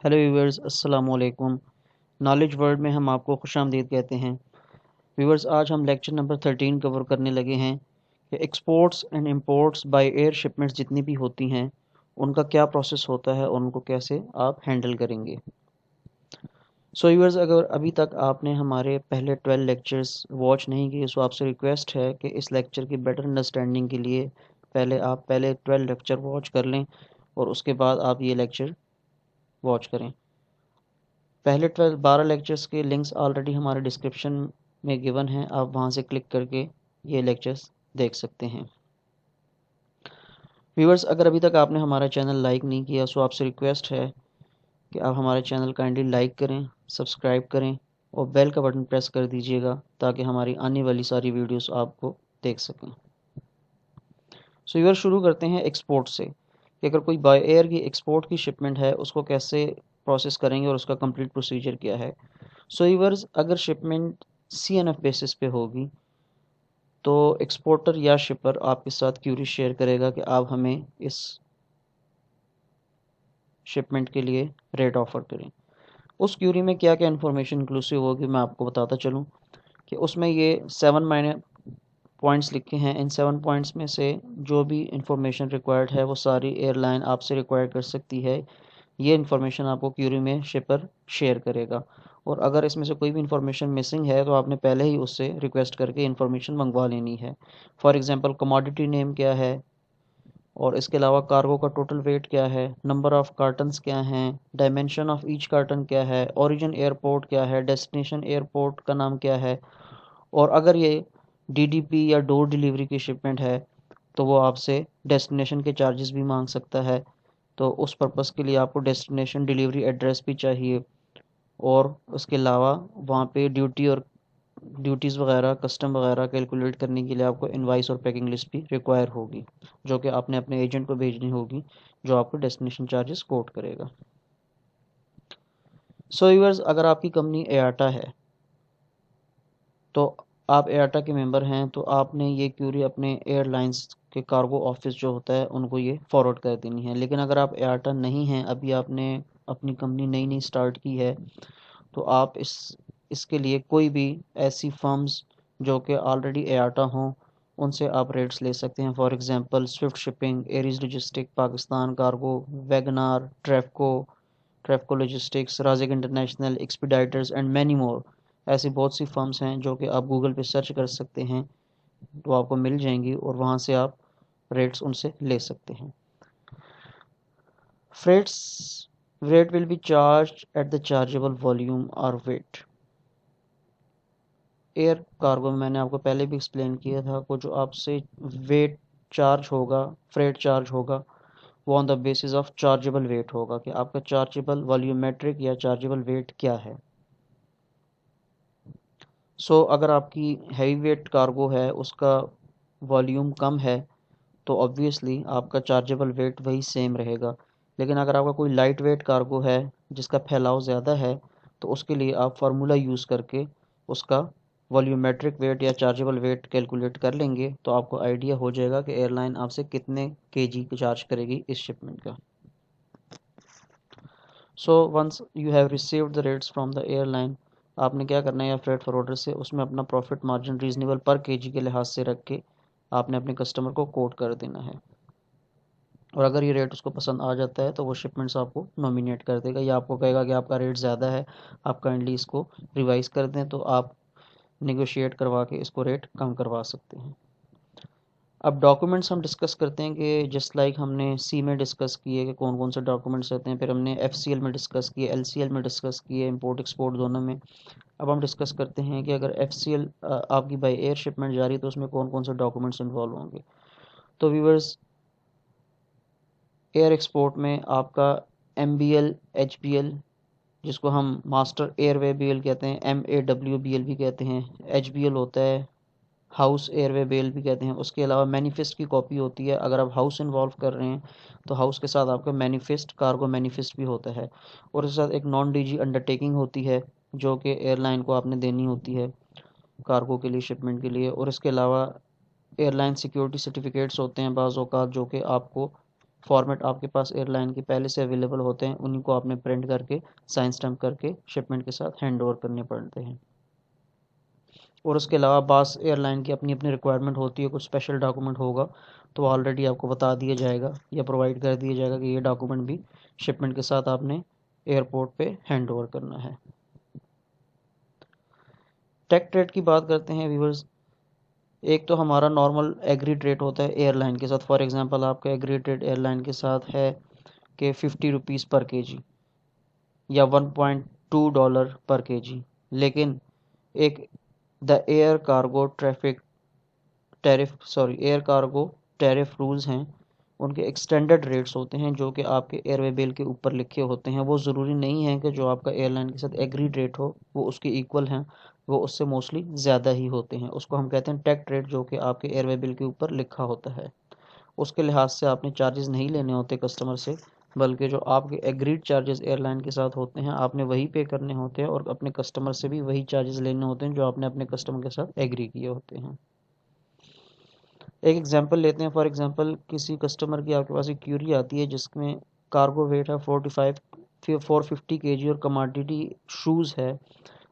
Hello viewers, अस्सलाम वालेकुम। Knowledge world में हम आपको खुशामदीद कहते हैं। व्यूवर्स, आज हम लेक्चर नंबर 13 कवर करने लगे हैं कि exports and imports by air shipments जितनी भी होती हैं उनका क्या प्रोसेस होता है और उनको कैसे आप हैंडल करेंगे। सो व्यूवर्स, अगर अभी तक आपने हमारे पहले 12 लेक्चर्स वॉच नहीं किए तो आपसे रिक्वेस्ट है कि इस लेक्चर की बेटर अंडरस्टैंडिंग के लिए पहले 12 लेक्चर वॉच कर लें और उसके बाद आप ये लेक्चर वॉच करें। पहले 12 लेक्चर्स के लिंक्स ऑलरेडी हमारे डिस्क्रिप्शन में गिवन हैं, आप वहां से क्लिक करके ये लेक्चर्स देख सकते हैं। व्यूअर्स, अगर अभी तक आपने हमारा चैनल लाइक नहीं किया तो आपसे रिक्वेस्ट है कि आप हमारे चैनल काइंडली लाइक करें, सब्सक्राइब करें और बेल का बटन प्रेस कर दीजिएगा ताकि हमारी आने वाली सारी वीडियोस आपको देख सकें। सो व्यूअर्स, शुरू करते हैं एक्सपोर्ट से कि अगर कोई बाय एयर की एक्सपोर्ट की शिपमेंट है उसको कैसे प्रोसेस करेंगे और उसका कंप्लीट प्रोसीजर क्या है। सो व्यूअर्स, अगर शिपमेंट CNF बेसिस पे होगी तो एक्सपोर्टर या शिपर आपके साथ क्यूरी शेयर करेगा कि आप हमें इस शिपमेंट के लिए रेट ऑफर करें। उस क्यूरी में क्या क्या इन्फॉर्मेशन इंक्लूसिव होगी मैं आपको बताता चलूँ कि उसमें ये 7 माइनर पॉइंट्स लिखे हैं। इन 7 पॉइंट्स में से जो भी इंफॉर्मेशन रिक्वायर्ड है वो सारी एयरलाइन आपसे रिक्वायर कर सकती है। ये इन्फॉर्मेशन आपको क्यूरी में शिपर शेयर करेगा और अगर इसमें से कोई भी इन्फॉर्मेशन मिसिंग है तो आपने पहले ही उससे रिक्वेस्ट करके इन्फॉर्मेशन मंगवा लेनी है। फॉर एग्जांपल, कमोडिटी नेम क्या है और इसके अलावा कार्गो का टोटल वेट क्या है, नंबर ऑफ़ कार्टन्स क्या हैं, डायमेंशन ऑफ ईच कार्टन क्या है, ओरिजिन एयरपोर्ट क्या है, डेस्टिनेशन एयरपोर्ट का नाम क्या है। और अगर ये DDP या डोर डिलीवरी की शिपमेंट है तो वो आपसे डेस्टिनेशन के चार्जेस भी मांग सकता है। तो उस पर्पज़ के लिए आपको डेस्टिनेशन डिलीवरी एड्रेस भी चाहिए और उसके अलावा वहाँ पे ड्यूटीज़ वगैरह, कस्टम वगैरह कैलकुलेट करने के लिए आपको इनवाइस और पैकिंग लिस्ट भी रिक्वायर होगी जो कि आपने अपने एजेंट को भेजनी होगी जो आपको डेस्टिनेशन चार्जेस कोट करेगा। सो व्यूअर्स, अगर आपकी कंपनी एयाटा है तो आप एयाटा के मेंबर हैं तो आपने ये क्यूरी अपने एयरलाइंस के कार्गो ऑफिस जो होता है उनको ये फॉरवर्ड कर देनी है। लेकिन अगर आप एयाटा नहीं हैं, अभी आपने अपनी कंपनी नई नई स्टार्ट की है, तो आप इसके लिए कोई भी ऐसी फर्म्स जो कि ऑलरेडी एयाटा हों उनसे आप रेट्स ले सकते हैं। For example, Swift shipping, Aries logistic, Pakistan cargo, वैगनार, ट्रेफको लॉजिस्टिक्स, राजिक international, Expeditors and many more. ऐसी बहुत सी फर्म्स हैं जो कि आप गूगल पे सर्च कर सकते हैं तो आपको मिल जाएंगी और वहाँ से आप रेट्स उनसे ले सकते हैं। Freights rate will be charged at the chargeable volume or weight। Air cargo में मैंने आपको पहले भी एक्सप्लेन किया था को जो आपसे वेट चार्ज होगा, फ्रेट चार्ज होगा, वो on the basis of chargeable weight होगा कि आपका चार्जेबल वॉल्यूमेट्रिक या चार्जेबल वेट क्या है। अगर आपकी हैवी वेट कार्गो है, उसका वॉल्यूम कम है तो ऑब्वियसली आपका चार्जेबल वेट वही सेम रहेगा। लेकिन अगर आपका कोई लाइट वेट कार्गो है जिसका फैलाव ज़्यादा है तो उसके लिए आप फार्मूला यूज़ करके उसका वॉल्यूमेट्रिक वेट या चार्जेबल वेट कैलकुलेट कर लेंगे तो आपको आइडिया हो जाएगा कि एयरलाइन आपसे कितने केजी चार्ज करेगी इस शिपमेंट का। Once you have received the rates from the airline, आपने क्या करना है या फ्रेट फॉरवर्डर से उसमें अपना प्रॉफिट मार्जिन रीजनेबल पर केजी के लिहाज से रख के आपने अपने कस्टमर को कोट कर देना है। और अगर ये रेट उसको पसंद आ जाता है तो वो शिपमेंट्स आपको नॉमिनेट कर देगा या आपको कहेगा कि आपका रेट ज़्यादा है, आप काइंडली इसको रिवाइज़ कर दें, तो आप नेगोशिएट करवा के इसको रेट कम करवा सकते हैं। अब डॉक्यूमेंट्स हम डिस्कस करते हैं कि जस्ट लाइक हमने सी में डिस्कस किए कि कौन कौन से डॉक्यूमेंट्स रहते हैं, फिर हमने FCL में डिस्कस किए, LCL में डिस्कस किए, इंपोर्ट एक्सपोर्ट दोनों में। अब हम डिस्कस करते हैं कि अगर FCL आपकी बाई एयर शिपमेंट जा रही है तो उसमें कौन कौन से डॉक्यूमेंट्स इन्वॉल्व होंगे। तो व्यूवर्स, एयर एक्सपोर्ट में आपका MBL, HBL, जिसको हम मास्टर एयरवे बिल कहते हैं, MAWBL भी कहते हैं, HBL होता है, हाउस एयरवे बिल भी कहते हैं। उसके अलावा मैनिफेस्ट की कॉपी होती है। अगर आप हाउस इन्वॉल्व कर रहे हैं तो हाउस के साथ आपका मैनिफेस्ट, कार्गो मैनिफेस्ट भी होता है और इसके साथ एक नॉन DG अंडरटेकिंग होती है जो कि एयरलाइन को आपने देनी होती है कार्गो के लिए, शिपमेंट के लिए। और इसके अलावा एयरलाइन सिक्योरिटी सर्टिफिकेट्स होते हैं बाज़ औक़ात जो कि आपको फॉर्मेट आपके पास एयरलाइन के पहले से अवेलेबल होते हैं, उन्हीं को आपने प्रिंट करके साइन स्टैम्प करके शिपमेंट के साथ हैंड ओवर करने पड़ते हैं। और उसके अलावा बास एयरलाइन की अपनी अपनी रिक्वायरमेंट होती है, कुछ स्पेशल डॉक्यूमेंट होगा तो ऑलरेडी आपको बता दिया जाएगा या प्रोवाइड कर दिया जाएगा कि ये डॉक्यूमेंट भी शिपमेंट के साथ आपने एयरपोर्ट पे हैंड ओवर करना है। टैग रेट की बात करते हैं व्यूअर्स। एक तो हमारा नॉर्मल एग्रीड रेट होता है एयरलाइन के साथ। फॉर एग्जांपल आपका एग्रीड रेट एयरलाइन के साथ है कि 50 रुपीज़ पर केजी या $1.2 पर केजी। लेकिन एक the air cargo tariff rules हैं, उनके एक्सटेंडेड रेट्स होते हैं जो कि आपके एयरवे बिल के ऊपर लिखे होते हैं। वो ज़रूरी नहीं है कि जो आपका एयरलाइन के साथ एग्रीड रेट हो वो उसके इक्वल हैं, वो उससे मोस्टली ज़्यादा ही होते हैं। उसको हम कहते हैं टैग रेट, जो कि आपके एयरवे बिल के ऊपर लिखा होता है। उसके लिहाज से आपने चार्जेस नहीं लेने होते कस्टमर से, बल्कि जो आपके एग्रीड चार्जेस एयरलाइन के साथ होते हैं आपने वही पे करने होते हैं और अपने कस्टमर से भी वही चार्जेस लेने होते हैं जो आपने अपने कस्टमर के साथ एग्री किए होते हैं। एक एग्जांपल लेते हैं। फॉर एग्जांपल किसी कस्टमर की आपके पास एक क्यूरी आती है जिसमें कार्गो वेट है 450 kg और कमोडिटी शूज़ है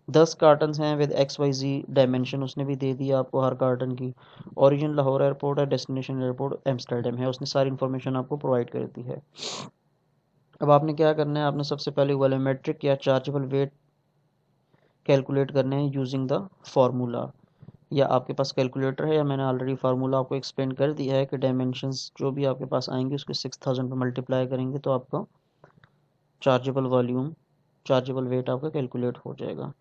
10 कार्टन हैं विद XYZ डायमेंशन, उसने भी दे दिया आपको हर कार्टन की। ओरिजिन लाहौर एयरपोर्ट है, डेस्टिनेशन एयरपोर्ट एम्स्टर्डम है, उसने सारी इन्फॉर्मेशन आपको प्रोवाइड कर दी है। अब आपने क्या करना है, आपने सबसे पहले वॉल्यूमेट्रिक या चार्जेबल वेट कैलकुलेट करने हैं यूजिंग द फार्मूला। या आपके पास कैलकुलेटर है या मैंने ऑलरेडी फार्मूला आपको एक्सप्लेन कर दिया है कि डायमेंशंस जो भी आपके पास आएंगे उसके 6000 पर मल्टीप्लाई करेंगे तो आपका चार्जेबल वेट आपका कैलकुलेट हो जाएगा।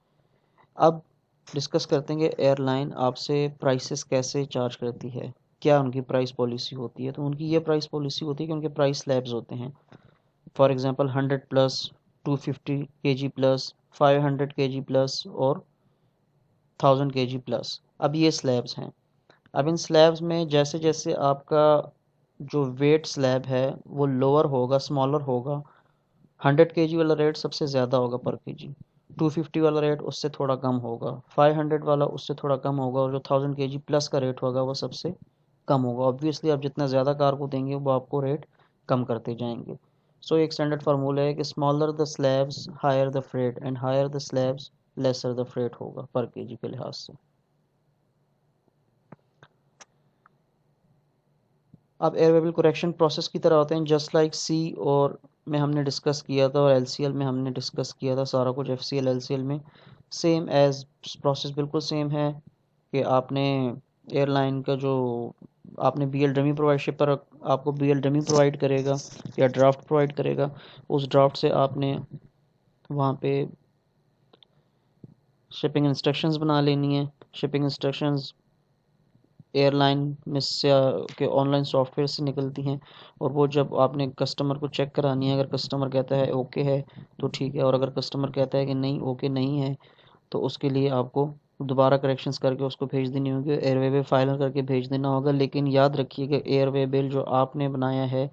अब डिस्कस करते हैं कि एयरलाइन आपसे प्राइसेस कैसे चार्ज करती है, क्या उनकी प्राइस पॉलिसी होती है। तो उनकी ये प्राइस पॉलिसी होती है कि उनके प्राइस स्लैब्स होते हैं। For example 100 plus, 250 kg plus, 500 kg plus और 1000 kg प्लस। अब ये स्लैब्स हैं। अब इन स्लैब्स में जैसे जैसे आपका जो वेट स्लैब है वो लोअर होगा, स्मॉलर होगा, 100 kg वाला रेट सबसे ज़्यादा होगा पर केजी, 250 वाला रेट उससे थोड़ा कम होगा, 500 वाला उससे थोड़ा कम होगा और जो 1000 kg प्लस का रेट होगा वो सबसे कम होगा। ऑब्वियसली आप जितना ज़्यादा कार्गो देंगे वो आपको रेट कम करते जाएंगे। सो एक स्टैंडर्ड फार्मूला है कि smaller the slabs higher the freight and higher the slabs lesser the freight होगा पर केजी के लिहाज से। अब एयरवेबल करेक्शन प्रोसेस की तरह होते हैं, जस्ट लाइक सी और में हमने डिस्कस किया था और LCL में हमने डिस्कस किया था सारा कुछ। FCL LCL में सेम एज प्रोसेस बिल्कुल सेम है कि आपने एयरलाइन का जो आपने BL डमी प्रोवाइड शिपर आपको BL डमी प्रोवाइड करेगा या ड्राफ्ट प्रोवाइड करेगा, उस ड्राफ्ट से आपने वहाँ पे शिपिंग इंस्ट्रक्शंस बना लेनी है। शिपिंग इंस्ट्रक्शंस एयरलाइन में से के ऑनलाइन सॉफ्टवेयर से निकलती हैं और वो जब आपने कस्टमर को चेक करानी है, अगर कस्टमर कहता है ओके है तो ठीक है, और अगर कस्टमर कहता है कि नहीं ओके नहीं है तो उसके लिए आपको दोबारा करेक्शंस करके उसको भेज देनी होगी, एयरवे पे फाइनल करके भेज देना होगा। लेकिन याद रखिए कि एयरवे बिल जो आपने बनाया है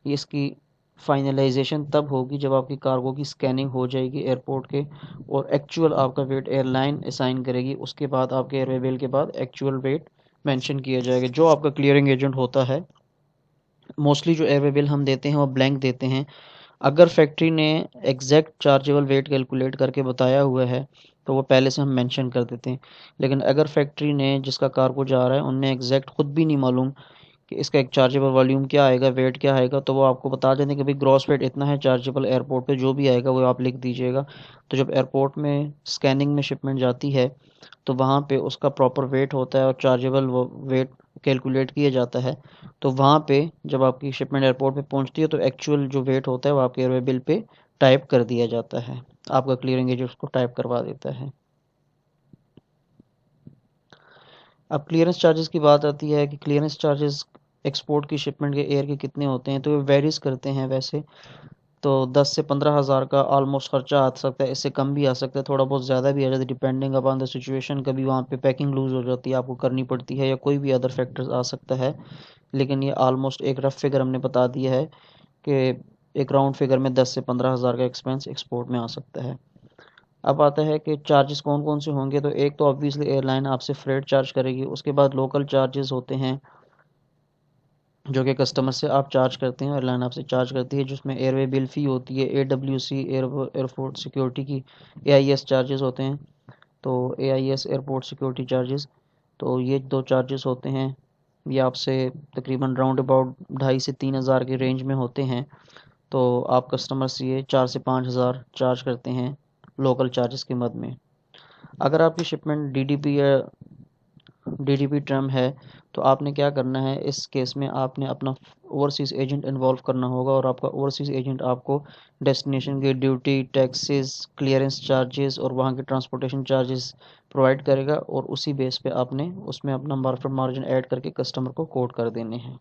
इसकी फाइनलाइजेशन तब होगी जब आपकी कार्गो की स्कैनिंग हो जाएगी एयरपोर्ट के और एक्चुअल आपका वेट एयरलाइन असाइन करेगी। उसके बाद आपके एयरवे बिल के बाद एक्चुअल वेट मेंशन किया जाएगा। जो आपका क्लियरिंग एजेंट होता है, मोस्टली जो एयरवे बिल हम देते हैं वो ब्लैंक देते हैं। अगर फैक्ट्री ने एग्जैक्ट चार्जेबल वेट कैलकुलेट करके बताया हुआ है तो वो पहले से हम मेंशन कर देते हैं। लेकिन अगर फैक्ट्री ने जिसका कार्गो जा रहा है उन्हें एग्जैक्ट खुद भी नहीं मालूम कि इसका एक चार्जेबल वॉल्यूम क्या आएगा, वेट क्या आएगा, तो वो आपको बता देंगे कि भाई ग्रॉस वेट इतना है, चार्जेबल एयरपोर्ट पे जो भी आएगा वो आप लिख दीजिएगा। तो जब एयरपोर्ट में स्कैनिंग में शिपमेंट जाती है तो वहाँ पे उसका प्रॉपर वेट होता है और चार्जेबल वेट कैलकुलेट किया जाता है। तो वहाँ पे जब आपकी शिपमेंट एयरपोर्ट पे पहुँचती है तो एक्चुअल जो वेट होता है वो आपके एयरवे बिल पे टाइप कर दिया जाता है, आपका क्लियरिंग एजेंट उसको टाइप करवा देता है। अब क्लियरेंस चार्जेस की बात आती है कि क्लियरेंस चार्जेस एक्सपोर्ट की शिपमेंट के एयर के कितने होते हैं, तो ये वेरीज करते हैं। वैसे तो 10 से 15 हज़ार का ऑलमोस्ट खर्चा आ सकता है, इससे कम भी आ सकता है, थोड़ा बहुत ज़्यादा भी आ जाता है डिपेंडिंग अपॉन द सिचुएशन। कभी वहाँ पे पैकिंग लूज़ हो जाती है, आपको करनी पड़ती है, या कोई भी अदर फैक्टर्स आ सकता है। लेकिन ये ऑलमोस्ट एक रफ फिगर हमने बता दिया है कि एक राउंड फिगर में 10 से 15 हज़ार का एक्सपेंस एक्सपोर्ट में आ सकता है। अब आता है कि चार्जेस कौन कौन से होंगे। तो एक तो ऑब्वियसली एयरलाइन आपसे फ्रेट चार्ज करेगी, उसके बाद लोकल चार्जेस होते हैं, जो कि कस्टमर से आप चार्ज करते हैं, एयरलाइन आपसे चार्ज करती है, जिसमें एयरवे बिल फ़ी होती है, AWC एयरपोर्ट सिक्योरिटी की AIS चार्जेस होते हैं। तो AIS एयरपोर्ट सिक्योरिटी चार्जेस, तो ये 2 चार्जेस होते हैं। ये आपसे तकरीबन राउंड अबाउट 2,500 से 3,000 की रेंज में होते हैं। तो आप कस्टमर से ये 4 से 5,000 चार्ज करते हैं लोकल चार्जेस के मद में। अगर आपकी शिपमेंट DDP या DDP टर्म है, तो आपने क्या करना है, इस केस में आपने अपना ओवरसीज़ एजेंट इन्वॉल्व करना होगा, और आपका ओवरसीज़ एजेंट आपको डेस्टिनेशन की ड्यूटी, टैक्सेस, क्लियरेंस चार्जेस और वहाँ के ट्रांसपोर्टेशन चार्जेस प्रोवाइड करेगा, और उसी बेस पे आपने उसमें अपना प्रॉफिट मार्जिन ऐड करके कस्टमर को कोट कर देने हैं।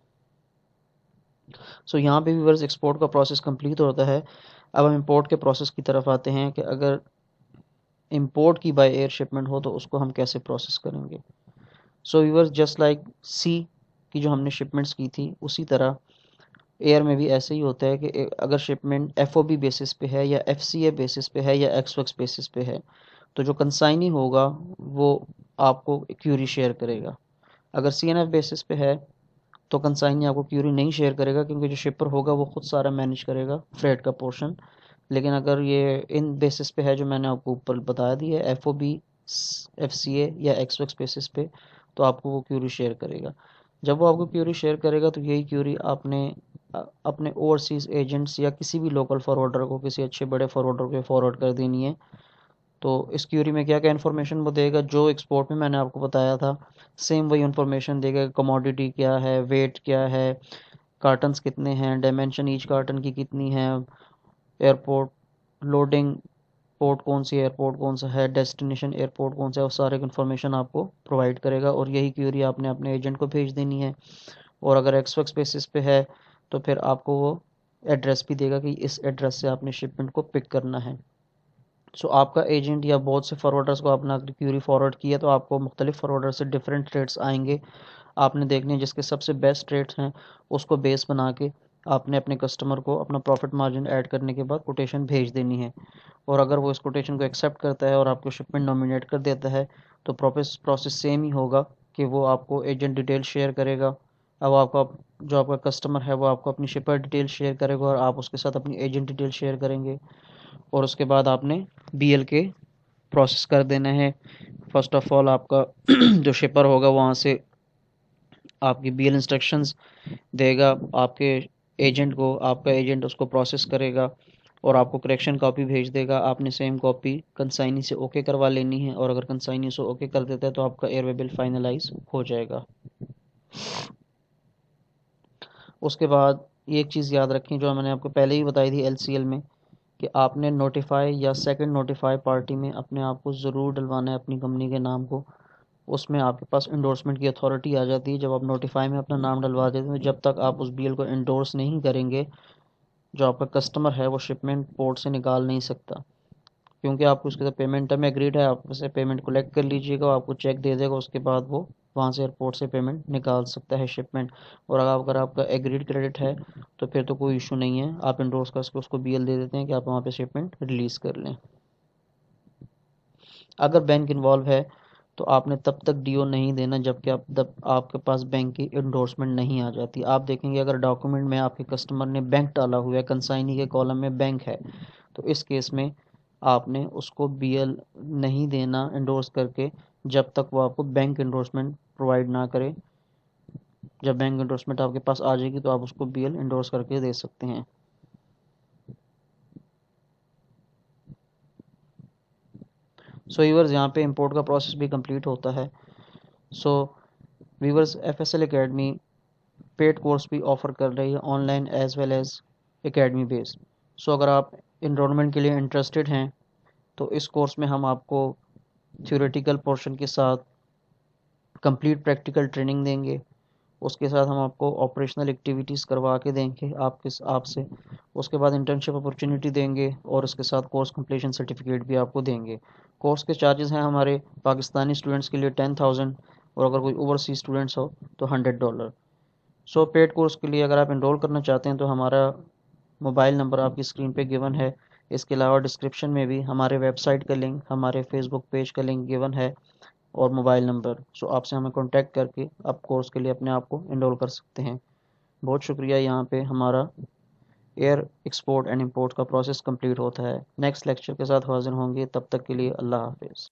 सो यहाँ पे व्यूअर्स एक्सपोर्ट का प्रोसेस कंप्लीट होता है। अब हम इंपोर्ट के प्रोसेस की तरफ आते हैं कि अगर इंपोर्ट की बाय एयर शिपमेंट हो तो उसको हम कैसे प्रोसेस करेंगे। सो व्यूअर्स जस्ट लाइक सी की जो हमने शिपमेंट्स की थी, उसी तरह एयर में भी ऐसे ही होता है कि अगर शिपमेंट FOB बेसिस पे है, या FCA बेसिस पे है, या एक्सवर्क्स बेसिस पे है, तो जो कंसाइनी होगा वो आपको क्यूरी शेयर करेगा। अगर CNF बेसिस पे है तो कंसाइनी आपको क्यूरी नहीं शेयर करेगा, क्योंकि जो शिपर होगा वो खुद सारा मैनेज करेगा फ्रेट का पोर्शन। लेकिन अगर ये इन बेसिस पे है जो मैंने आपको ऊपर बता दी है, FOB, FCA या एक्सवर्क्स बेसिस पे, तो आपको वो क्यूरी शेयर करेगा। जब वो आपको क्यूरी शेयर करेगा तो यही क्यूरी आपने अपने ओवरसीज़ एजेंट्स या किसी भी लोकल फॉरवर्डर को, किसी अच्छे बड़े फॉरवर्डर को फॉरवर्ड कर देनी है। तो इस क्यूरी में क्या क्या इन्फॉर्मेशन वो देगा, जो एक्सपोर्ट में मैंने आपको बताया था सेम वही इन्फॉर्मेशन देगा। कमोडिटी क्या है, वेट क्या है, कार्टन्स कितने हैं, डायमेंशन ईच कार्टन की कितनी है, एयरपोर्ट लोडिंग पोर्ट कौन सी, एयरपोर्ट कौन सा है, डेस्टिनेशन एयरपोर्ट कौन सा है, वो सारे इन्फॉर्मेशन आपको प्रोवाइड करेगा, और यही क्यूरी आपने अपने एजेंट को भेज देनी है। और अगर एक्सवर्क्स बेसिस पे है तो फिर आपको वो एड्रेस भी देगा कि इस एड्रेस से आपने शिपमेंट को पिक करना है। सो आपका एजेंट या बहुत से फॉरवर्डर्स को आपने अगर क्यूरी फॉरवर्ड किया तो आपको मुख्तलिफ फॉरवर्डर से डिफरेंट रेट्स आएंगे। आपने देखने जिसके सबसे बेस्ट रेट्स हैं उसको बेस बना के आपने अपने कस्टमर को अपना प्रॉफिट मार्जिन ऐड करने के बाद कोटेशन भेज देनी है। और अगर वो इस कोटेशन को एक्सेप्ट करता है और आपको शिपमेंट नॉमिनेट कर देता है, तो प्रोसेस सेम ही होगा कि वो आपको एजेंट डिटेल शेयर करेगा। अब आपका जो आपका कस्टमर है वो आपको अपनी शिपर डिटेल शेयर करेगा, और आप उसके साथ अपनी एजेंट डिटेल शेयर करेंगे, और उसके बाद आपने BL के प्रोसेस कर देना है। फर्स्ट ऑफ ऑल आपका जो शिपर होगा वहाँ से आपकी BL इंस्ट्रक्शंस देगा आपके एजेंट को, आपका एजेंट उसको प्रोसेस करेगा और आपको करेक्शन कॉपी भेज देगा। आपने सेम कॉपी कंसाइनी से ओके करवा लेनी है, और अगर कंसाइनी से ओके कर देता है तो आपका एयरवे बिल फाइनलाइज हो जाएगा। उसके बाद ये एक चीज़ याद रखें जो मैंने आपको पहले ही बताई थी LCL में, कि आपने नोटिफाई या सेकंड नोटिफाई पार्टी में अपने आप को ज़रूर डलवाना है, अपनी कंपनी के नाम को। उसमें आपके पास इंडोर्समेंट की अथॉरिटी आ जाती है। जब आप नोटिफाई में अपना नाम डलवा देते हैं, जब तक आप उस BL को इंडोर्स नहीं करेंगे, जो आपका कस्टमर है वो शिपमेंट पोर्ट से निकाल नहीं सकता, क्योंकि आपको उसके साथ पेमेंट में एग्रीड है। आप उसे पेमेंट कलेक्ट कर लीजिएगा, आपको चेक दे देगा, उसके बाद वो वहाँ से एयरपोर्ट से पेमेंट निकाल सकता है शिपमेंट। और अगर आपका एग्रीड क्रेडिट है तो फिर तो कोई इशू नहीं है, आप इंडोर्स करके उसको BL दे देते हैं कि आप वहाँ पे शिपमेंट रिलीज़ कर लें। अगर बैंक इन्वॉल्व है तो आपने तब तक DO नहीं देना जबकि आपके पास बैंक की इंडोर्समेंट नहीं आ जाती। आप देखेंगे अगर डॉक्यूमेंट में आपके कस्टमर ने बैंक डाला हुआ है, कंसाइनी के कॉलम में बैंक है, तो इस केस में आपने उसको BL नहीं देना इंडोर्स करके जब तक वो आपको बैंक इंडोर्समेंट प्रोवाइड ना करे। जब बैंक इंडोर्समेंट आपके पास आ जाएगी तो आप उसको BL इंडोर्स करके दे सकते हैं। सो व्यूअर्स यहाँ पे इंपोर्ट का प्रोसेस भी कंप्लीट होता है। So viewers FSL academy paid course भी ऑफ़र कर रही है, online as well as academy based. So अगर आप इनरोलमेंट के लिए इंटरेस्टेड हैं तो इस कोर्स में हम आपको थ्योरेटिकल पोर्शन के साथ कंप्लीट प्रैक्टिकल ट्रेनिंग देंगे। उसके साथ हम आपको ऑपरेशनल एक्टिविटीज़ करवा के देंगे आपसे। उसके बाद इंटर्नशिप अपॉर्चुनिटी देंगे, और उसके साथ कोर्स कंप्लीशन सर्टिफिकेट भी आपको देंगे। कोर्स के चार्जेस हैं हमारे पाकिस्तानी स्टूडेंट्स के लिए 10,000, और अगर कोई ओवरसीज स्टूडेंट्स हो तो $100। सो पेड कोर्स के लिए अगर आप इनरोल करना चाहते हैं तो हमारा मोबाइल नंबर आपकी स्क्रीन पे गिवन है। इसके अलावा डिस्क्रिप्शन में भी हमारे वेबसाइट का लिंक, हमारे फेसबुक पेज का लिंक गिवन है, और मोबाइल नंबर। सो आपसे हमें कांटेक्ट करके आप कोर्स के लिए अपने आप को इनरोल कर सकते हैं। बहुत शुक्रिया। यहाँ पे हमारा एयर एक्सपोर्ट एंड इंपोर्ट का प्रोसेस कंप्लीट होता है। नेक्स्ट लेक्चर के साथ हाजिर होंगे, तब तक के लिए अल्लाह हाफिज़।